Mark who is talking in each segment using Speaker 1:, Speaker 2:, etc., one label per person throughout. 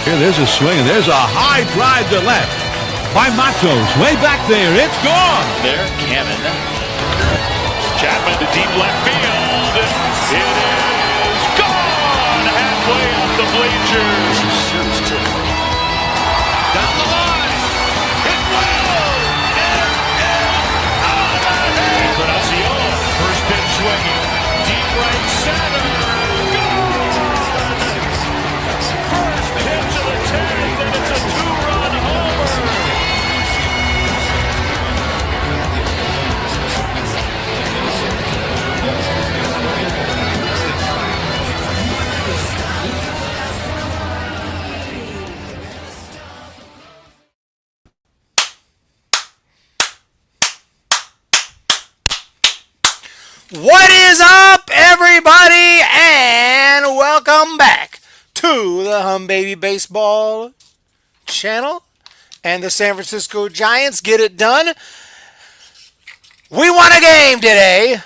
Speaker 1: Here, there's a swing, and there's a high drive to left by Matos. Way back there. It's gone.
Speaker 2: There, Cannon. Chapman to deep left field. It is gone. Halfway up the bleachers. Down the line. It will. It is out of here. Encarnacion. First pitch swinging. Deep right center. First hit to the 10th, and it's a two-run homer.
Speaker 3: What is up, everybody, and welcome back to the Humm Baby Baseball channel and the San Francisco Giants get it done. We won a game today.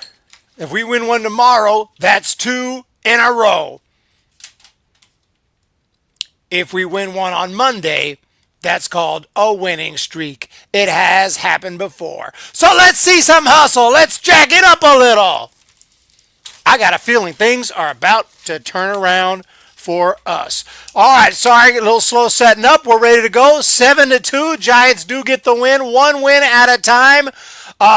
Speaker 3: If we win one tomorrow, that's 2 in a row. If we win one on Monday, that's called a winning streak. It has happened before. So let's see some hustle. Let's jack it up a little. I got a feeling things are about to turn around for us. All right, sorry, a little slow setting up. We're ready to go. 7-2. Giants do get the win. One win at a time.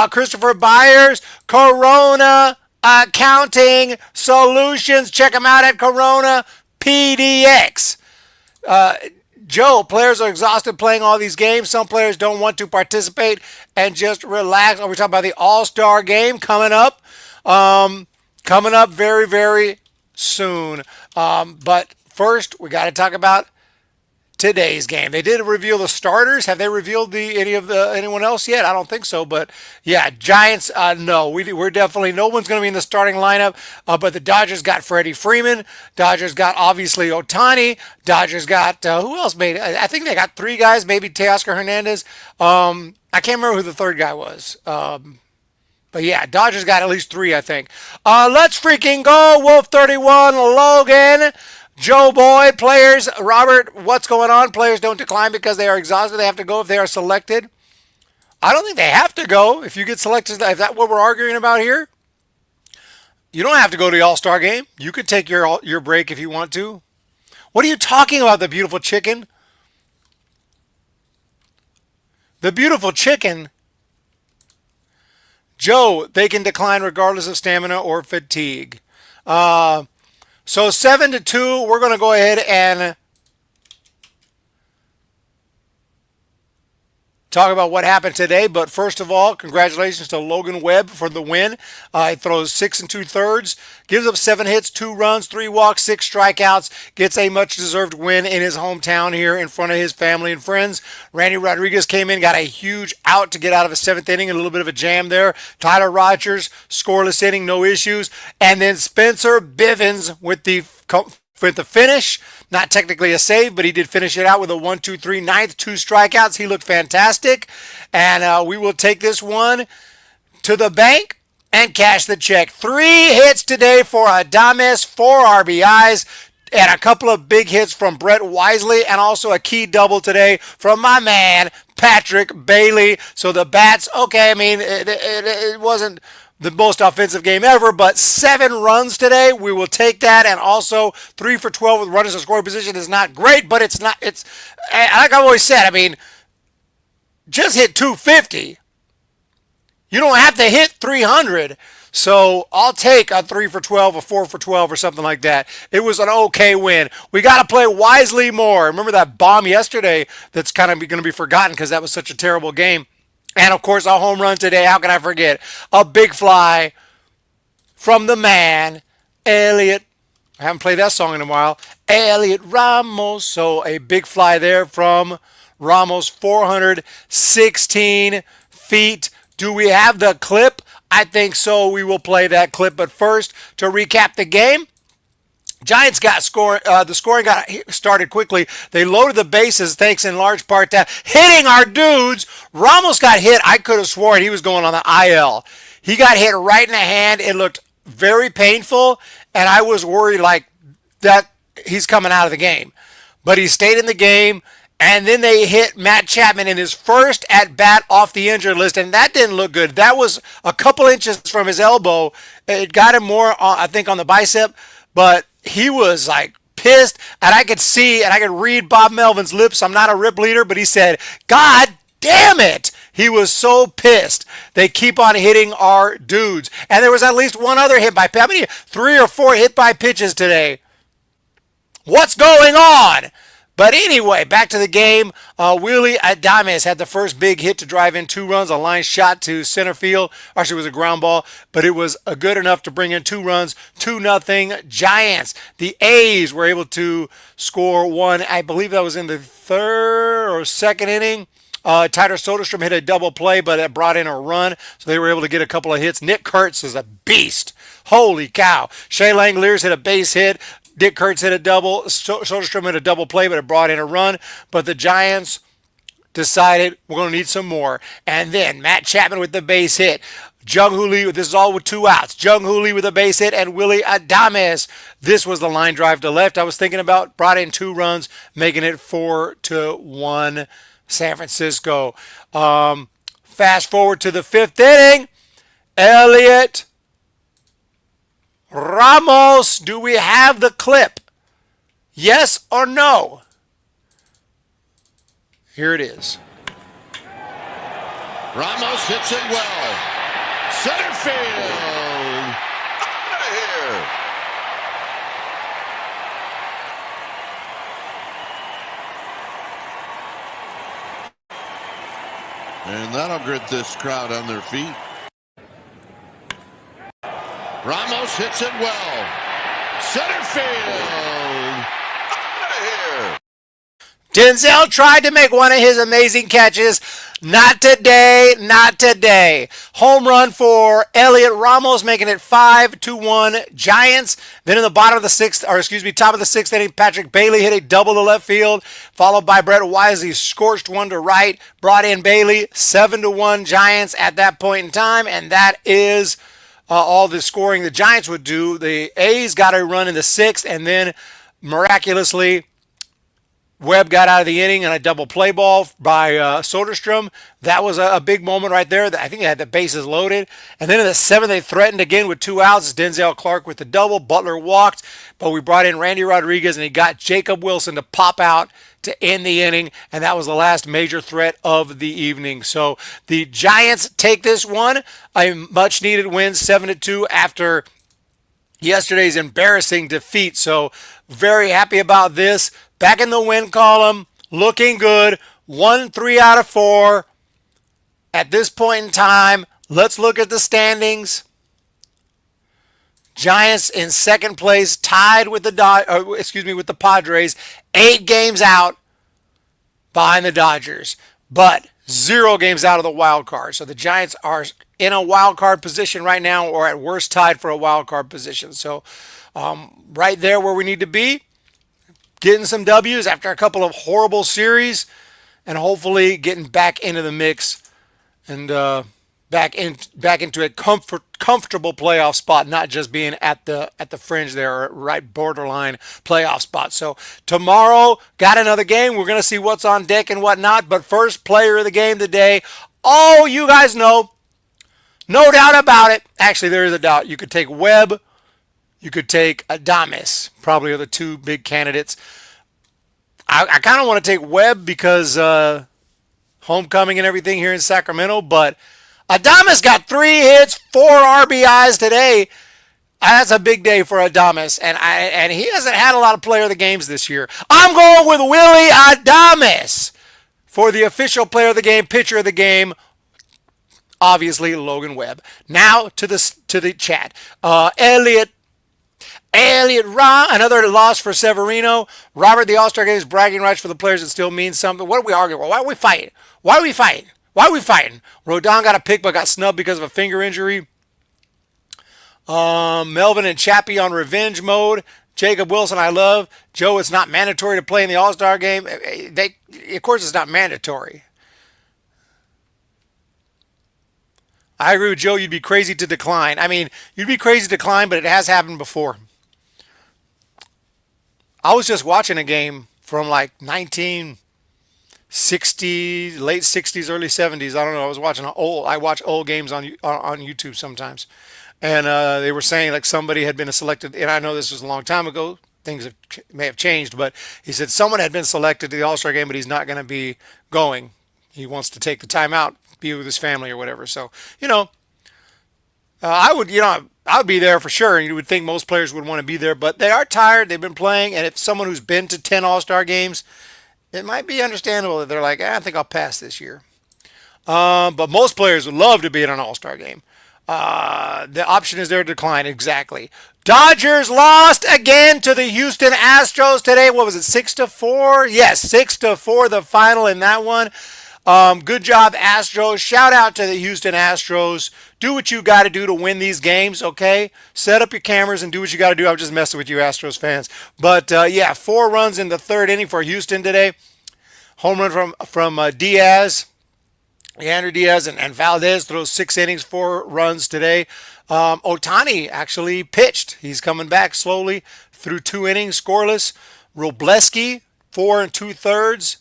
Speaker 3: Christopher Byers, Corona Accounting Solutions. Check them out at Corona PDX. Joe, players are exhausted playing all these games. Some players don't want to participate and just relax. We're talking about the All-Star game coming up. Coming up very, very soon. But first, we got to talk about today's game. They did reveal the starters. Have they revealed anyone else yet? I don't think so. But yeah, Giants. No, we're definitely no one's going to be in the starting lineup. But the Dodgers got Freddie Freeman. Dodgers got obviously Ohtani. Dodgers got who else made? I think they got 3 guys. Maybe Teoscar Hernandez. I can't remember who the third guy was. But yeah, Dodgers got at least 3, I think. Let's freaking go, Wolf 31, Logan. Joe Boy, players, Robert, what's going on? Players don't decline because they are exhausted. They have to go if they are selected. I don't think they have to go if you get selected. Is that what we're arguing about here? You don't have to go to the All-Star game. You could take your break if you want to. What are you talking about, the beautiful chicken? The beautiful chicken. Joe, they can decline regardless of stamina or fatigue. So 7-2, we're going to go ahead and talk about what happened today. But first of all, congratulations to Logan Webb for the win. He throws 6 2/3, gives up 7 hits, 2 runs, 3 walks, 6 strikeouts, gets a much-deserved win in his hometown here in front of his family and friends. Randy Rodriguez came in, got a huge out to get out of a 7th inning, a little bit of a jam there. Tyler Rogers, scoreless inning, no issues. And then Spencer Bivens with the finish. Not technically a save, but he did finish it out with a 1-2-3 ninth, 2 strikeouts. He looked fantastic. And we will take this one to the bank and cash the check. 3 hits today for Adames, 4 RBIs, and a couple of big hits from Brett Wisely, and also a key double today from my man, Patrick Bailey. So the bats, okay, I mean, it wasn't the most offensive game ever, but 7 runs today. We will take that, and also 3 for 12 with runners in scoring position is not great, but it's like I've always said, I mean, just hit 250. You don't have to hit 300. So I'll take a 3 for 12, a 4 for 12, or something like that. It was an okay win. We got to play wisely more. Remember that bomb yesterday that's kind of going to be forgotten because that was such a terrible game. And, of course, a home run today. How can I forget? A big fly from the man, Elliot. I haven't played that song in a while. Elliot Ramos. So a big fly there from Ramos, 416 feet. Do we have the clip? I think so. We will play that clip. But first, to recap the game, Giants got the scoring got started quickly. They loaded the bases thanks in large part to hitting our dudes. Ramos got hit. I could have sworn he was going on the IL. He got hit right in the hand. It looked very painful, and I was worried like that he's coming out of the game. but he stayed in the game. And then they hit Matt Chapman in his first at-bat off the injured list, and that didn't look good. That was a couple inches from his elbow. It got him more, I think, on the bicep, but he was like pissed, and I could see and I could read Bob Melvin's lips. I'm not a rip leader, but he said, "God damn it." He was so pissed. They keep on hitting our dudes. And there was at least one other hit by pitch. How many? 3 or 4 hit by pitches today. What's going on? But anyway, back to the game. Willie Adames had the first big hit to drive in 2 runs, a line shot to center field. Actually, it was a ground ball, but it was good enough to bring in 2 runs, 2-0 Giants. The A's were able to score 1. I believe that was in the 3rd or 2nd inning. Tyler Soderstrom hit a double play, but it brought in a run, so they were able to get a couple of hits. Nick Kurtz is a beast. Holy cow. Shea Langeliers hit a base hit. Dick Kurtz hit a double. Soderstrom hit a double play, but it brought in a run. But the Giants decided we're going to need some more. And then Matt Chapman with the base hit. Jung Hoo Lee, this is all with 2 outs. Jung Hoo Lee with a base hit, and Willie Adames. This was the line drive to left I was thinking about. Brought in 2 runs, making it 4-1 San Francisco. Fast forward to the 5th inning. Elliot Ramos, do we have the clip? Yes or no? Here it is.
Speaker 2: Ramos hits it well. Center field. Out of here. And that'll grit this crowd on their feet. Ramos hits it well. Center field. Out of here.
Speaker 3: Denzel tried to make one of his amazing catches. Not today, not today. Home run for Elliot Ramos, making it 5-1 Giants. Then in the top of the 6th inning, Patrick Bailey hit a double to left field, followed by Brett Wisely, scorched one to right, brought in Bailey, 7-1 Giants at that point in time, and that is all the scoring the Giants would do. The A's got a run in the 6th, and then miraculously, Webb got out of the inning on a double play ball by Soderstrom. That was a big moment right there. I think they had the bases loaded. And then in the 7th, they threatened again with 2 outs. Denzel Clark with the double. Butler walked, but we brought in Randy Rodriguez, and he got Jacob Wilson to pop out to end the inning, and that was the last major threat of the evening. So the Giants take this one, a much-needed win, 7-2 after yesterday's embarrassing defeat. So very happy about this. Back in the win column, looking good. 3 out of 4. At this point in time, let's look at the standings. Giants in 2nd place, tied with the Padres, 8 games out behind the Dodgers, but 0 games out of the wild card. So the Giants are in a wild card position right now, or at worst tied for a wild card position. So right there where we need to be, getting some W's after a couple of horrible series, and hopefully getting back into the mix and back into a comfortable playoff spot, not just being at the fringe there, right borderline playoff spot. So tomorrow, got another game. We're going to see what's on deck and whatnot. But first player of the game today, you guys know, no doubt about it. Actually, there is a doubt. You could take Webb. You could take Adames. Probably are the 2 big candidates. I kind of want to take Webb because homecoming and everything here in Sacramento, but Adames got 3 hits, 4 RBIs today. That's a big day for Adames, and he hasn't had a lot of player of the games this year. I'm going with Willie Adames for the official player of the game, pitcher of the game. Obviously, Logan Webb. Now to the chat. Elliot Ra, another loss for Severino. Robert, the All-Star Games bragging rights for the players that still means something. What are we arguing about? Why are we fighting? Why are we fighting? Rodon got a pick but got snubbed because of a finger injury. Melvin and Chappie on revenge mode. Jacob Wilson, I love. Joe, it's not mandatory to play in the All-Star game. Of course it's not mandatory. I agree with Joe. You'd be crazy to decline. I mean, you'd be crazy to decline, but it has happened before. I was just watching a game from like 1960s, late 60s, early 70s. I don't know. I watch old games on YouTube sometimes, and they were saying like somebody had been selected. And I know this was a long time ago. May have changed, but he said someone had been selected to the All-Star game, but he's not going to be going. He wants to take the time out, be with his family or whatever. So, I would be there for sure. You would think most players would want to be there, but they are tired. They've been playing, and if someone who's been to 10 All-Star games, it might be understandable that they're like, I think I'll pass this year. But most players would love to be at an All-Star game. The option is there to decline. Exactly. Dodgers lost again to the Houston Astros today. What was it, 6-4? Yes, 6-4, the final in that one. Good job, Astros. Shout out to the Houston Astros. Do what you got to do to win these games, okay? Set up your cameras and do what you got to do. I'm just messing with you, Astros fans. But, 4 runs in the third inning for Houston today. Home run from Diaz. Leander Diaz and Valdez throws 6 innings, 4 runs today. Ohtani actually pitched. He's coming back slowly through 2 innings, scoreless. Robleski, 4 2/3.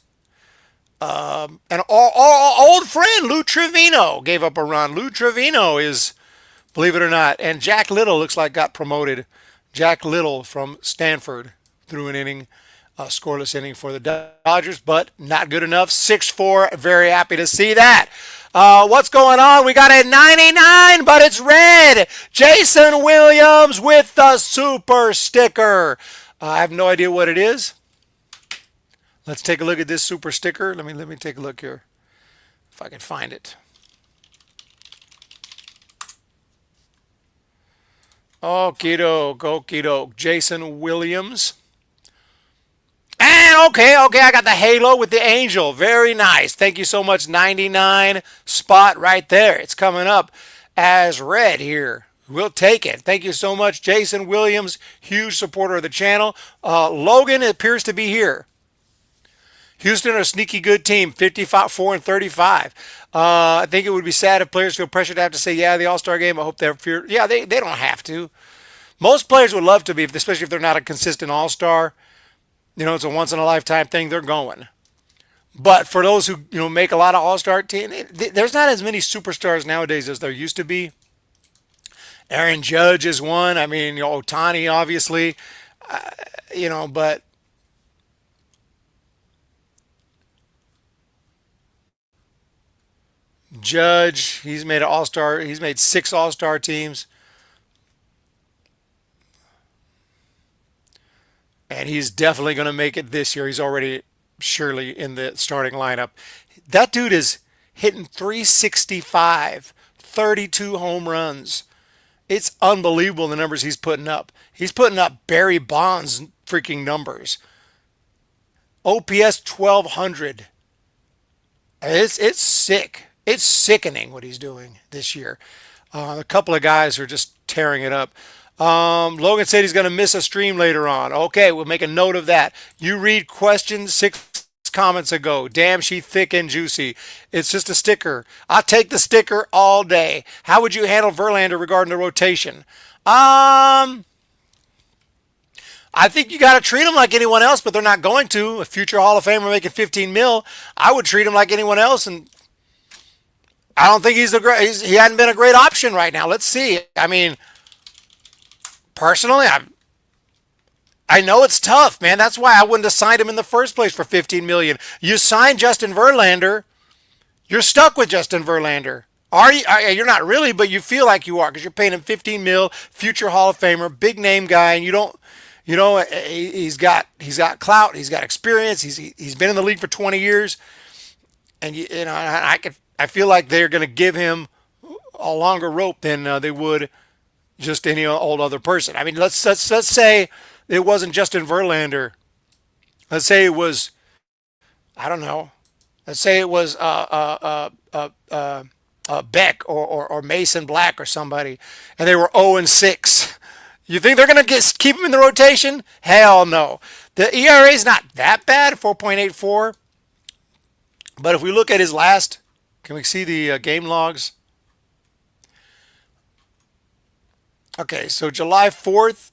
Speaker 3: And old friend Lou Trevino gave up a run. Lou Trevino is, believe it or not, and Jack Little looks like got promoted. Jack Little from Stanford threw an inning, scoreless inning for the Dodgers, but not good enough. 6-4. Very happy to see that. What's going on? We got a 99, but it's red. Jason Williams with the super sticker. I have no idea what it is. Let's take a look at this super sticker. Let me take a look here, if I can find it. Okie doke. Jason Williams. And okay, I got the halo with the angel. Very nice. Thank you so much. 99 spot right there. It's coming up as red here. We'll take it. Thank you so much, Jason Williams. Huge supporter of the channel. Logan appears to be here. Houston are a sneaky good team, 54-35. I think it would be sad if players feel pressured to have to say, yeah, the All-Star game. I hope they're fear. Yeah, they don't have to. Most players would love to be, especially if they're not a consistent All-Star. It's a once-in-a-lifetime thing. They're going. But for those who, make a lot of All-Star teams, there's not as many superstars nowadays as there used to be. Aaron Judge is one. I mean, Ohtani, obviously. But Judge, he's made an All-Star. He's made 6 All-Star teams. And he's definitely going to make it this year. He's already surely in the starting lineup. That dude is hitting 365, 32 home runs. It's unbelievable the numbers he's putting up. He's putting up Barry Bonds freaking numbers. OPS 1200. It's sick. It's sickening what he's doing this year. A couple of guys are just tearing it up. Logan said he's going to miss a stream later on. Okay, we'll make a note of that. You read question 6 comments ago. Damn, she thick and juicy. It's just a sticker. I'll take the sticker all day. How would you handle Verlander regarding the rotation? I think you got to treat him like anyone else, but they're not going to. A future Hall of Famer making 15 mil, I would treat him like anyone else, and I don't think he hadn't been a great option right now. Let's see. I mean, personally, I know it's tough, man. That's why I wouldn't have signed him in the first place for $15 million. You signed Justin Verlander, you're stuck with Justin Verlander. You're not really, but you feel like you are because you're paying him $15 million, future Hall of Famer, big name guy, and you don't. He's got clout, he's got experience, he's been in the league for 20 years, and I feel like they're going to give him a longer rope than they would just any old other person. I mean, let's say it wasn't Justin Verlander. Let's say it was, I don't know. Let's say it was Beck or Mason Black or somebody, and they were 0-6. You think they're going to keep him in the rotation? Hell no. The ERA is not that bad, 4.84. But if we look at his last, can we see the game logs? Okay, so July 4th,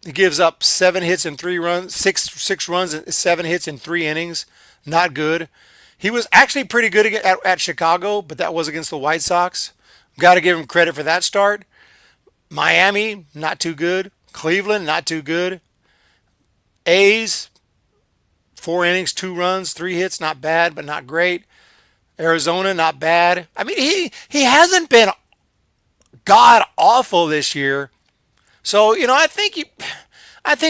Speaker 3: He gives up 7 hits and 3 runs, six runs and 7 hits in 3 innings. Not good. He was actually pretty good at Chicago, but that was against the White Sox. Got to give him credit for that start. Miami, not too good. Cleveland, not too good. A's, 4 innings, 2 runs, 3 hits, not bad, but not great. Arizona, not bad. I mean, he hasn't been god awful this year. So, I think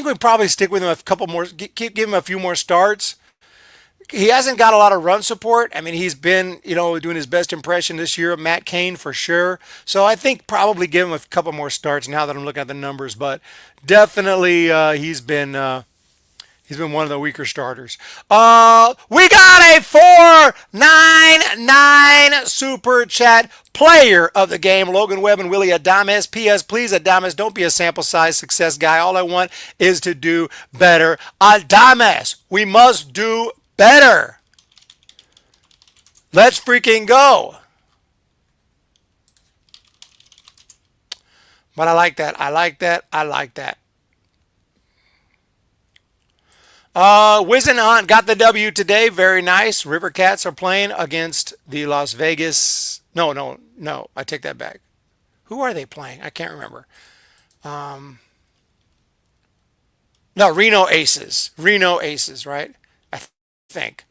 Speaker 3: we probably stick with him a couple more, give him a few more starts. He hasn't got a lot of run support. I mean, he's been, doing his best impression this year of Matt Cain for sure. So I think probably give him a couple more starts now that I'm looking at the numbers. But definitely he's been one of the weaker starters. We got a 499 super chat player of the game, Logan Webb and Willie Adames. P.S. Please, Adames, don't be a sample size success guy. All I want is to do better. Adames, we must do better. Let's freaking go. But I like that. I like that. I like that. Wiz and Hunt got the W today. Very nice. River Cats are playing against the Las Vegas. No. I take that back. Who are they playing? I can't remember. No, Reno Aces. Reno Aces, right? I think.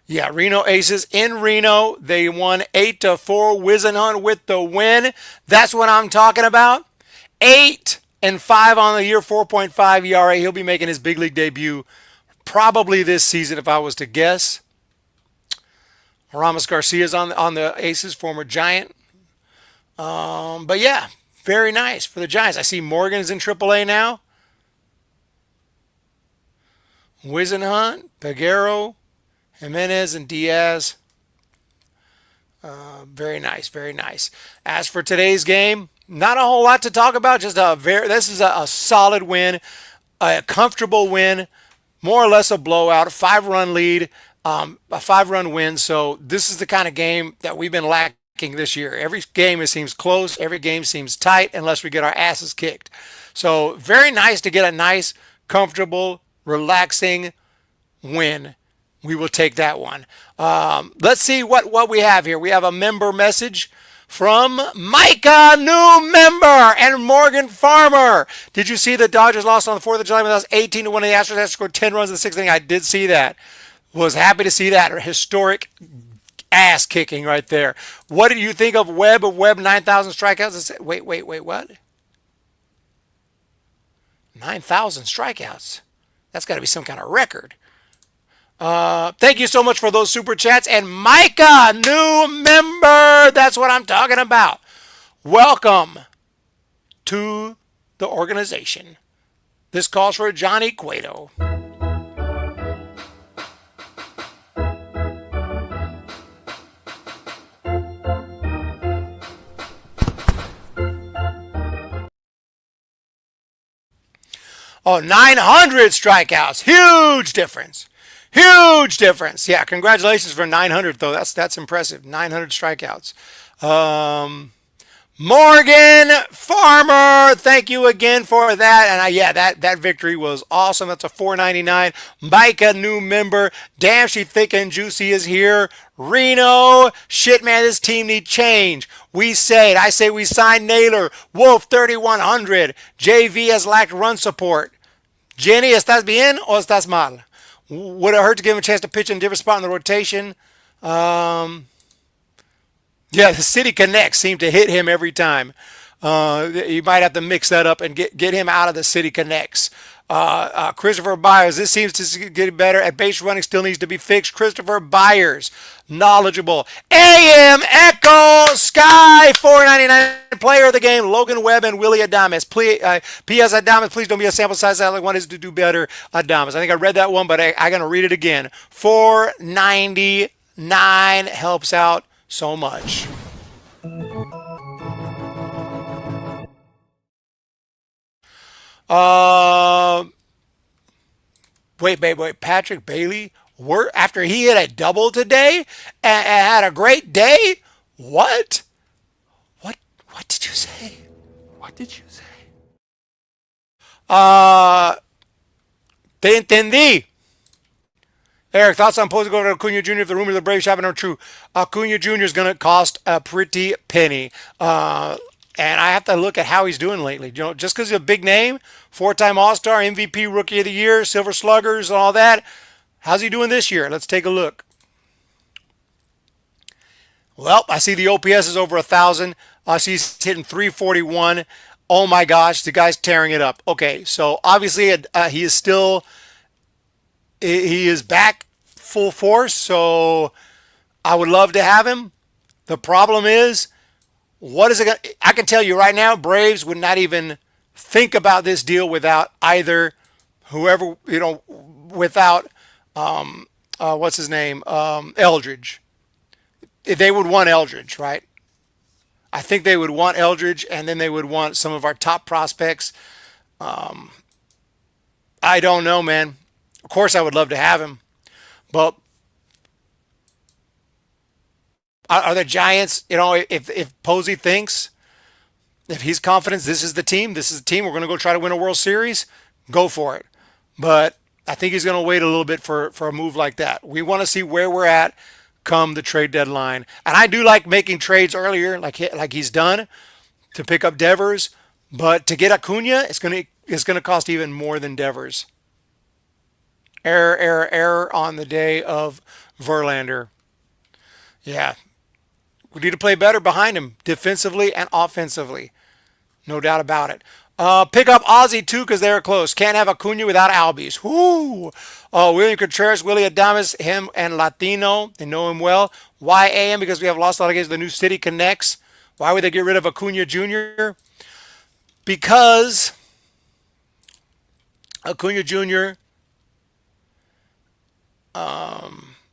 Speaker 3: Yeah, Reno Aces in Reno. They won 8-4. Wiz and Hunt with the win. That's what I'm talking about. 8-5 on the year, 4.5 ERA. He'll be making his big league debut probably this season, if I was to guess. Ramos Garcia's on the Aces, former Giant. But yeah, very nice for the Giants. I see Morgan's in AAA now. Wiz and Hunt, Peguero, Jimenez, and Diaz. Very nice, very nice. As for today's game, not a whole lot to talk about. Just this is a solid win, a comfortable win, more or less a blowout, a 5-run lead, a 5-run win. So this is the kind of game that we've been lacking this year. Every game it seems close, every game seems tight, unless we get our asses kicked. So very nice to get a nice, comfortable, relaxing win. We will take that one. Let's see what we have here. We have a member message from Micah, new member, and Morgan Farmer. Did you see the Dodgers lost on the 4th of July when that was 18-1 of the Astros? They scored 10 runs in the 6th inning. I did see that. Was happy to see that. Historic ass kicking right there. What did you think of Webb? 9,000 strikeouts? Wait, what? 9,000 strikeouts. That's got to be some kind of record. Thank you so much for those super chats. And Micah, new member. That's what I'm talking about. Welcome to the organization. This calls for Johnny Cueto. Oh, 900 strikeouts. Huge difference. Huge difference. Yeah, congratulations for 900, though. That's impressive. 900 strikeouts. Morgan Farmer, thank you again for that. And that victory was awesome. That's a 499. Micah, new member. Damn, she thick and juicy is here. Reno, shit, man, this team need change. We say it. I say we sign Naylor. Wolf, 3,100. JV has lacked run support. Jenny, ¿estás bien o estás mal? Would it hurt to give him a chance to pitch in a different spot in the rotation? Yeah, the City Connect seemed to hit him every time. You might have to mix that up and get him out of the City Connects. Christopher Byers, this seems to get better. At base running still needs to be fixed. Christopher Byers, knowledgeable. AM Echo Sky, 499 player of the game. Logan Webb and Willie Adames. P.S. Adames, please don't be a sample size. All I want is to do better. Adames. I think I read that one, but I'm going to read it again. 499 helps out so much. Wait. Patrick Bailey After he hit a double today and had a great day? What? What did you say? What did you say? Te entendí. Eric, thoughts on posting over to Acuna Jr. if the rumors of the Braves shopping are true? Acuna Jr. is going to cost a pretty penny. And I have to look at how he's doing lately. You know, just because he's a big name, 4-time All-Star, MVP, Rookie of the Year, Silver Sluggers, and all that. How's he doing this year? Let's take a look. Well, I see the OPS is over 1,000. I see he's hitting 341. Oh my gosh, the guy's tearing it up. Okay, so obviously he is back full force. So I would love to have him. The problem is, what is it going to, I can tell you right now, Braves would not even think about this deal without either whoever, without, what's his name? Eldridge. They would want Eldridge, right? I think they would want Eldridge, and then they would want some of our top prospects. I don't know, man. Of course, I would love to have him. But are the Giants, if Posey thinks, if he's confident this is the team, we're going to go try to win a World Series, go for it. But I think he's going to wait a little bit for a move like that. We want to see where we're at come the trade deadline. And I do like making trades earlier, like he's done, to pick up Devers. But to get Acuna, it's going to cost even more than Devers. Error on the day of Verlander. Yeah. We need to play better behind him, defensively and offensively. No doubt about it. Pick up Ozzy, too, because they're close. Can't have Acuna without Albies. Woo! William Contreras, Willie Adames, him and Latino. They know him well. Why AM? Because we have lost a lot of games. The new city connects. Why would they get rid of Acuna Jr.? Because Acuna Jr.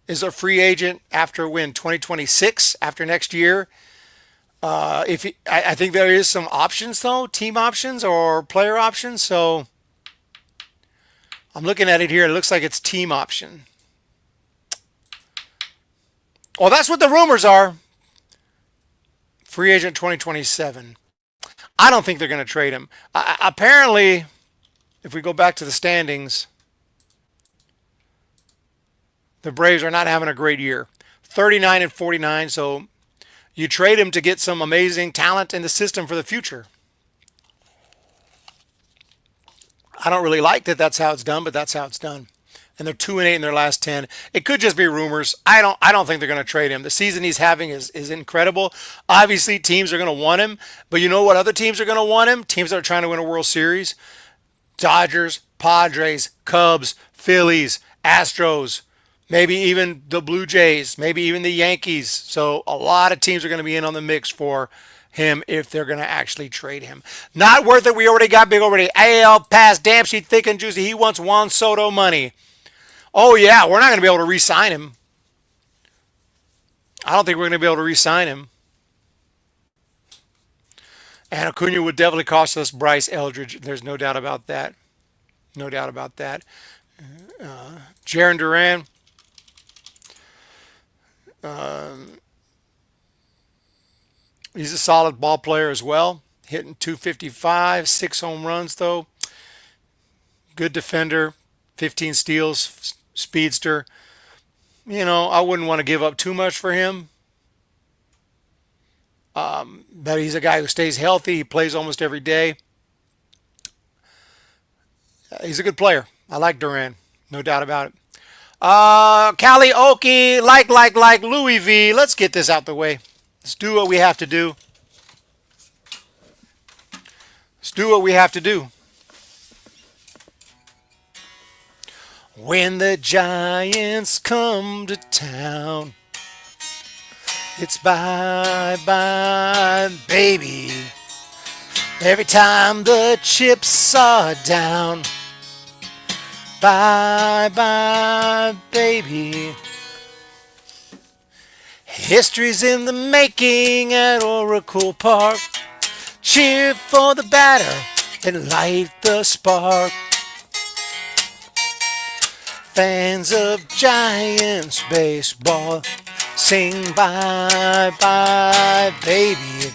Speaker 3: Is a free agent after 2026, after next year. I think there is some options though, team options or player options. So I'm looking at it here. It looks like it's team option. Well, that's what the rumors are. Free agent 2027. I don't think they're going to trade him. Apparently, if we go back to the standings, the Braves are not having a great year. 39-49, so you trade him to get some amazing talent in the system for the future. I don't really like that that's how it's done, but that's how it's done. And they're 2-8 in their last 10. It could just be rumors. I don't think they're going to trade him. The season he's having is incredible. Obviously, teams are going to want him, but you know what other teams are going to want him? Teams that are trying to win a World Series. Dodgers, Padres, Cubs, Phillies, Astros, maybe even the Blue Jays, maybe even the Yankees. So a lot of teams are going to be in on the mix for him if they're going to actually trade him. Not worth it. We already got big already. AL pass, damn, she thick and juicy. He wants Juan Soto money. Oh, yeah, we're not going to be able to re-sign him. I don't think we're going to be able to re-sign him. And Acuna would definitely cost us Bryce Eldridge. There's no doubt about that. No doubt about that. Jaron Duran. He's a solid ball player as well. Hitting 255, 6 home runs though. Good defender, 15 steals, speedster. I wouldn't want to give up too much for him. But he's a guy who stays healthy. He plays almost every day. He's a good player. I like Duran, no doubt about it. Cali Oki, like Louis V. Let's get this out the way. Let's do what we have to do. Let's do what we have to do. When the Giants come to town, it's bye-bye, baby. Every time the chips are down, bye-bye, baby. History's in the making at Oracle Park. Cheer for the batter and light the spark. Fans of Giants baseball, sing bye bye, baby.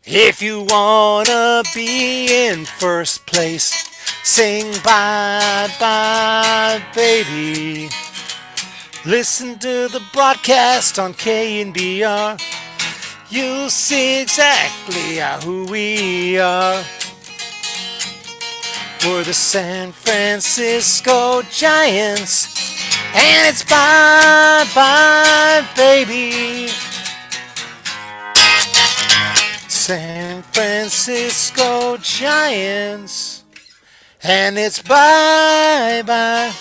Speaker 3: If you wanna be in first place, sing bye bye, baby. Listen to the broadcast on K&BR. You'll see exactly who we are. We're the San Francisco Giants, and it's bye bye, baby. San Francisco Giants, and it's bye bye.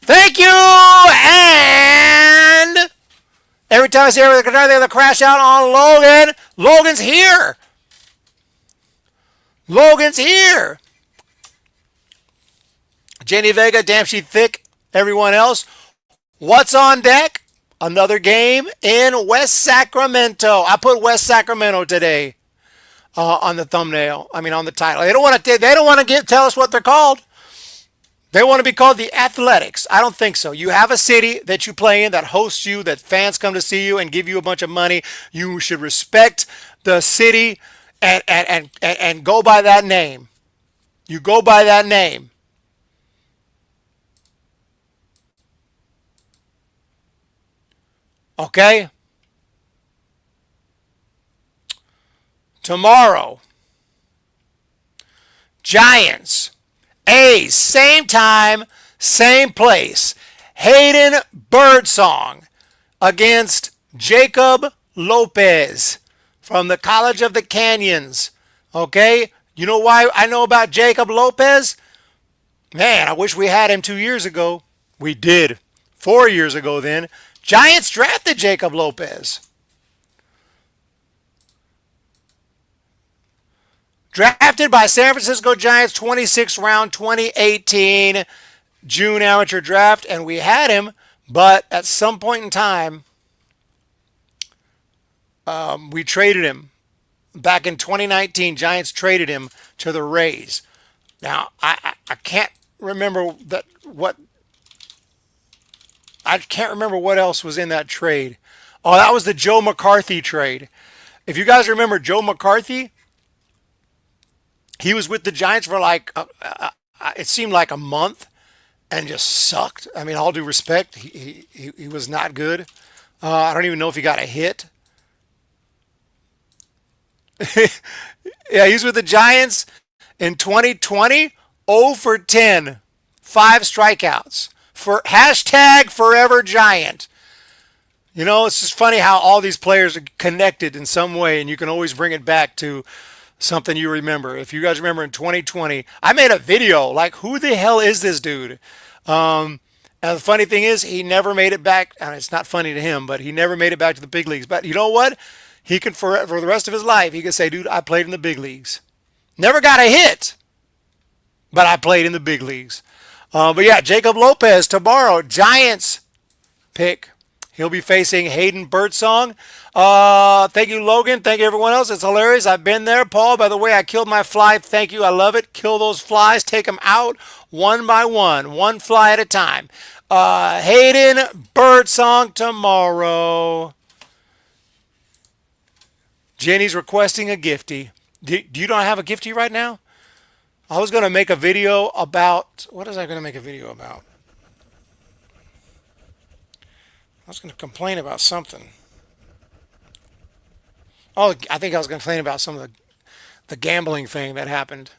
Speaker 3: Thank you, and every time I see everything, they're going to crash out on Logan. Logan's here. Logan's here. Jenny Vega, damn she thick. Everyone else, what's on deck? Another game in West Sacramento. I put West Sacramento today on the thumbnail. I mean on the title. They don't want to. They don't want to tell us what they're called. They want to be called the Athletics. I don't think so. You have a city that you play in that hosts you, that fans come to see you and give you a bunch of money. You should respect the city and go by that name. You go by that name. Okay? Tomorrow, Giants. A's, same time, same place. Hayden Birdsong against Jacob Lopez from the College of the Canyons. Okay? You know why I know about Jacob Lopez? Man, I wish we had him 2 years ago. We did. 4 years ago then. Giants drafted Jacob Lopez. Drafted by San Francisco Giants, 26th round, 2018 June amateur draft, and we had him, but at some point in time, we traded him. Back in 2019, Giants traded him to the Rays. Now, I can't remember I can't remember what else was in that trade. Oh, that was the Joe McCarthy trade. If you guys remember Joe McCarthy, he was with the Giants for like, it seemed like a month and just sucked. I mean, all due respect, he was not good. I don't even know if he got a hit. Yeah, he's with the Giants in 2020, 0 for 10, 5 strikeouts. For hashtag Forever Giant. You know, it's just funny how all these players are connected in some way, and you can always bring it back to something you remember. If you guys remember in 2020, I made a video like, who the hell is this dude? And the funny thing is, he never made it back. And it's not funny to him, but he never made it back to the big leagues. But you know what? He could, for the rest of his life, he could say, dude, I played in the big leagues. Never got a hit, but I played in the big leagues. But yeah, Jacob Lopez tomorrow, Giants pick. He'll be facing Hayden Birdsong. Thank you, Logan. Thank you, everyone else. It's hilarious. I've been there. Paul, by the way, I killed my fly. Thank you. I love it. Kill those flies. Take them out one by one fly at a time. Hayden Birdsong tomorrow. Jenny's requesting a giftie. Do you not have a giftie right now? I was going to make a video about... What was I going to make a video about? I was going to complain about something. Oh, I think I was going to complain about some of the gambling thing that happened.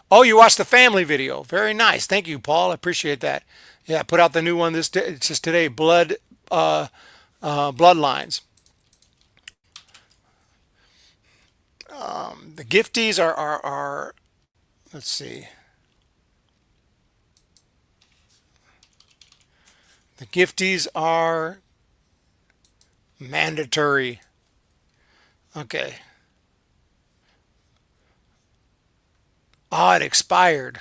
Speaker 3: Oh, you watched the family video. Very nice. Thank you, Paul. I appreciate that. Yeah, I put out the new one it's just today. Bloodlines. The gifties are let's see. The gifties are mandatory. Okay. Oh, it expired.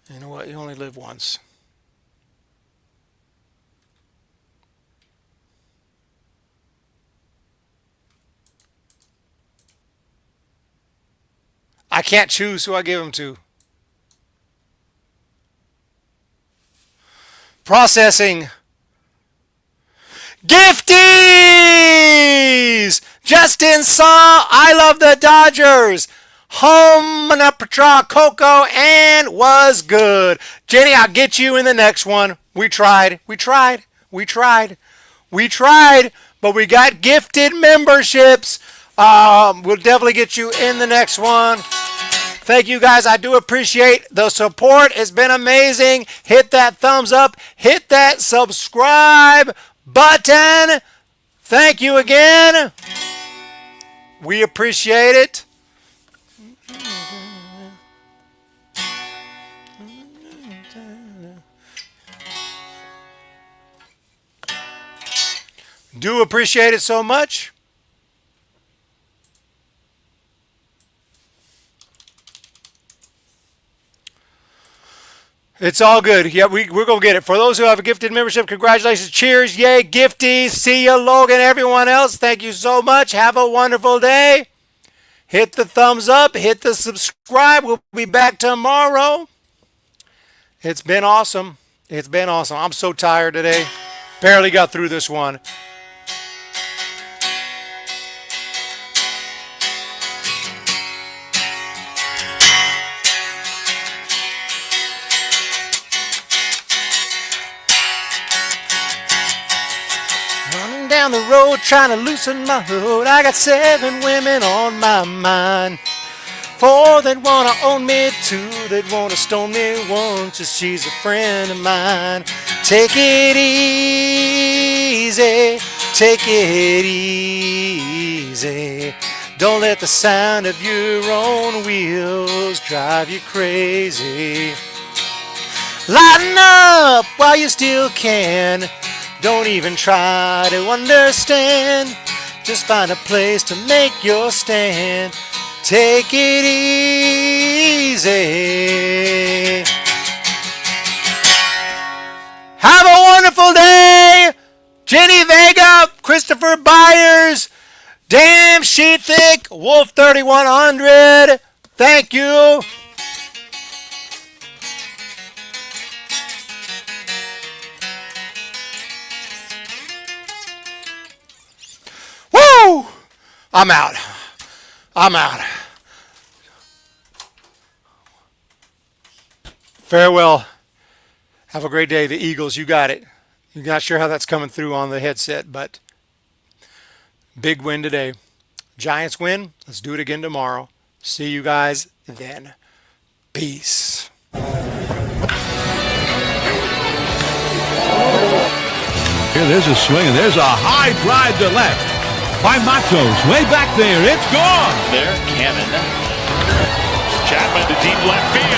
Speaker 3: You know what? You only live once. I can't choose who I give them to. Processing. Gifties! Justin Saw, I love the Dodgers. Humm, Coco, and was good. Jenny, I'll get you in the next one. We tried, but we got gifted memberships. We'll definitely get you in the next one. Thank you guys. I do appreciate the support. It's been amazing. Hit that thumbs up. Hit that subscribe button. Thank you again. We appreciate it. Do appreciate it so much. It's all good. Yeah, we're going to get it. For those who have a gifted membership, congratulations. Cheers. Yay, gifties. See you, Logan. Everyone else, thank you so much. Have a wonderful day. Hit the thumbs up. Hit the subscribe. We'll be back tomorrow. It's been awesome. It's been awesome. I'm so tired today. Barely got through this one. Down the road trying to loosen my load. I got 7 women on my mind. 4 that wanna own me, 2 that wanna stone me, 1 just she's a friend of mine. Take it easy, take it easy. Don't let the sound of your own wheels drive you crazy. Lighten up while you still can. Don't even try to understand. Just find a place to make your stand. Take it easy. Have a wonderful day. Jenny Vega, Christopher Byers, Damn Sheet Thick, Wolf 3100. Thank you. Woo! I'm out. Farewell. Have a great day. The Eagles, you got it. You're not sure how that's coming through on the headset, but big win today. Giants win. Let's do it again tomorrow. See you guys then. Peace.
Speaker 1: Here, there's a swing, and there's a high drive to left. By Matos, way back there, it's gone.
Speaker 2: There, Cannon. Chapman to deep left field.